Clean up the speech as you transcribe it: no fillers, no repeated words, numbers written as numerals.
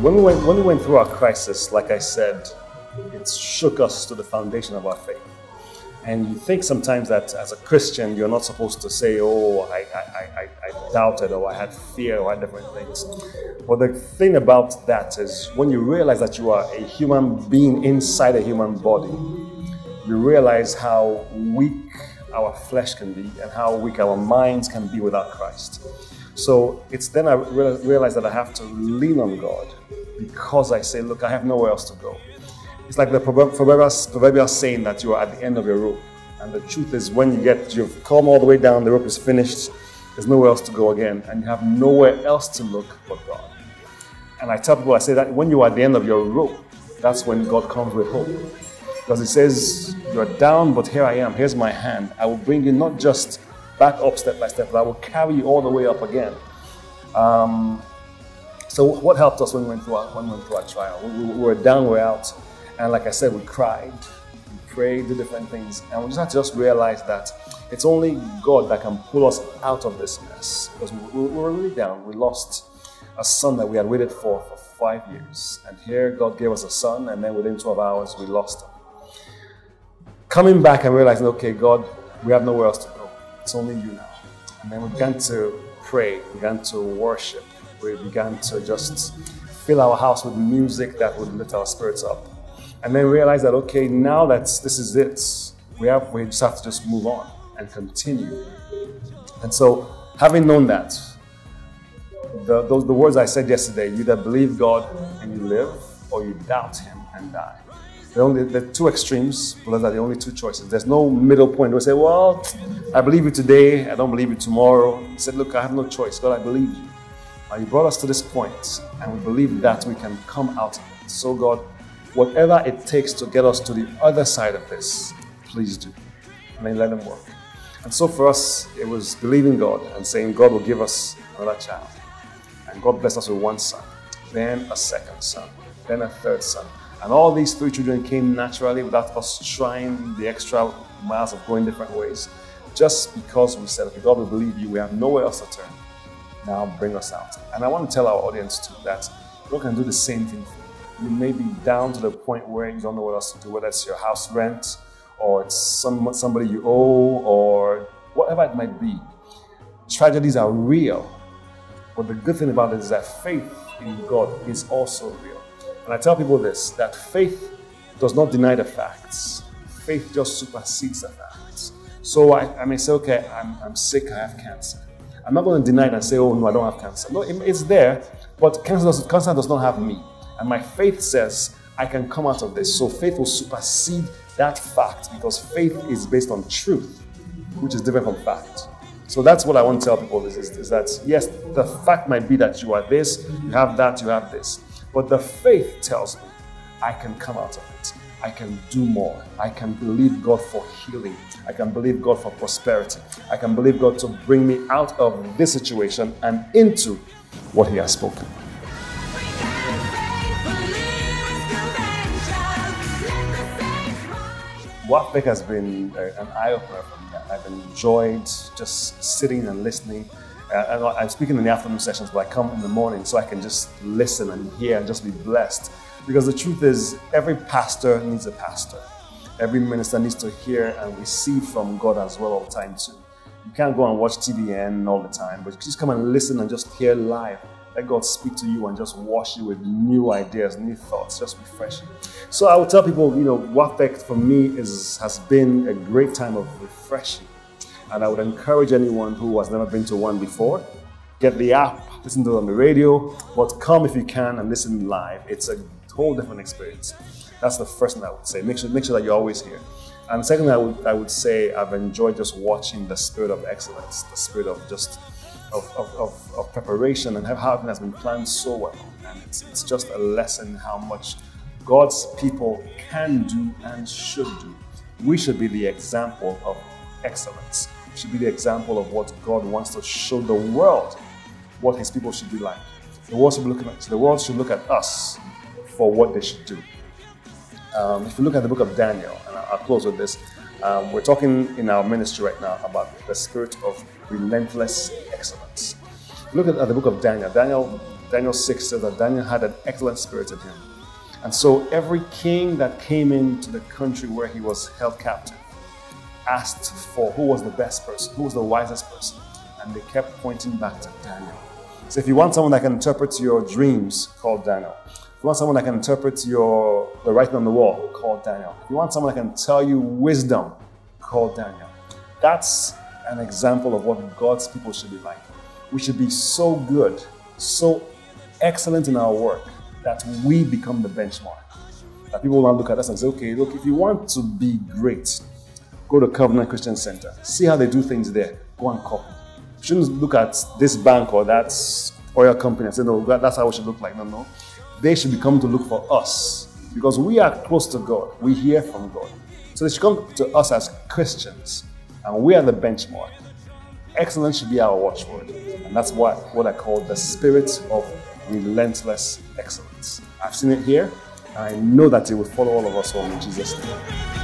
when we went through our crisis, like I said, it shook us to the foundation of our faith. And you think sometimes that as a Christian, you're not supposed to say, oh, I doubted, or I had fear, or I had different things. But the thing about that is when you realize that you are a human being inside a human body, you realize how weak our flesh can be and how weak our minds can be without Christ. So it's then I realize that I have to lean on God, because I say, look, I have nowhere else to go. It's like the proverbial saying that you are at the end of your rope. And the truth is, when you've come all the way down, the rope is finished, there's nowhere else to go again, and you have nowhere else to look but God. And I tell people, I say that when you are at the end of your rope, that's when God comes with hope. Because He says, you're down, but here I am, here's my hand. I will bring you not just back up step by step, but I will carry you all the way up again. So what helped us when we went through our trial? We were down, we were out. And like I said, we cried, we prayed, did different things. And we just had to just realize that it's only God that can pull us out of this mess. Because we were really down. We lost a son that we had waited for 5 years. And here God gave us a son, and then within 12 hours, we lost him. Coming back and realizing, okay, God, we have nowhere else to go. It's only you now. And then we began to pray, began to worship. We began to just fill our house with music that would lift our spirits up. And then realize that, okay, now that this is it, we just have to just move on and continue. And so, having known that, the words I said yesterday, you either believe God and you live, or you doubt Him and die. There are two extremes, but those are the only two choices. There's no middle point where we say, well, I believe you today, I don't believe you tomorrow. He said, look, I have no choice. God, I believe you. You brought us to this point, and we believe that we can come out of it. So God, whatever it takes to get us to the other side of this, please do. And then let Him work. And so for us, it was believing God and saying God will give us another child. And God blessed us with one son, then a second son, then a third son. And all these 3 children came naturally without us trying the extra miles of going different ways. Just because we said, okay, God will believe you, we have nowhere else to turn. Now bring us out. And I want to tell our audience too that God can do the same thing for you. You may be down to the point where you don't know what else to do, whether it's your house rent, or it's somebody you owe, or whatever it might be. Tragedies are real. But the good thing about it is that faith in God is also real. And I tell people this, that faith does not deny the facts. Faith just supersedes the facts. So I may say, okay, I'm sick, I have cancer. I'm not going to deny it and say, oh no, I don't have cancer. No, it's there, but cancer does not have me. And my faith says, I can come out of this. So faith will supersede that fact, because faith is based on truth, which is different from fact. So that's what I want to tell people is that, yes, the fact might be that you are this, you have that, you have this. But the faith tells me I can come out of it. I can do more. I can believe God for healing. I can believe God for prosperity. I can believe God to bring me out of this situation and into what He has spoken. WAFBEC has been an eye-opener for me. I've enjoyed just sitting and listening. I'm speaking in the afternoon sessions, but I come in the morning so I can just listen and hear and just be blessed. Because the truth is, every pastor needs a pastor. Every minister needs to hear and receive from God as well all the time too. You can't go and watch TBN all the time, but just come and listen and just hear live. Let God speak to you and just wash you with new ideas, new thoughts, just refreshing. So I would tell people, WAFBEC for me has been a great time of refreshing. And I would encourage anyone who has never been to one before, get the app, listen to it on the radio, but come if you can and listen live. It's a whole different experience. That's the first thing I would say. Make sure that you're always here. And the second thing I would say, I've enjoyed just watching the spirit of excellence, the spirit of just of preparation, and how everything has been planned so well. And it's just a lesson how much God's people can do and should do. We should be the example of excellence. We should be the example of what God wants to show the world what His people should be like. The world should look at us for what they should do. If you look at the book of Daniel, and I'll close with this, we're talking in our ministry right now about the spirit of relentless excellence. Look at the book of Daniel. Daniel Daniel 6 says that Daniel had an excellent spirit in him. And so every king that came into the country where he was held captive asked for who was the best person, who was the wisest person. And they kept pointing back to Daniel. So if you want someone that can interpret your dreams, call Daniel. If you want someone that can interpret the writing on the wall, call Daniel. If you want someone that can tell you wisdom, call Daniel. That's an example of what God's people should be like. We should be so good, so excellent in our work that we become the benchmark. That people will not look at us and say, okay, look, if you want to be great, go to Covenant Christian Center. See how they do things there. Go and copy. You shouldn't look at this bank or that oil company and say, no, that's how we should look like. No, no. They should be coming to look for us because we are close to God. We hear from God. So they should come to us as Christians and we are the benchmark. Excellence should be our watchword. And that's what I call the spirit of relentless excellence. I've seen it here. And I know that it will follow all of us home in Jesus' name.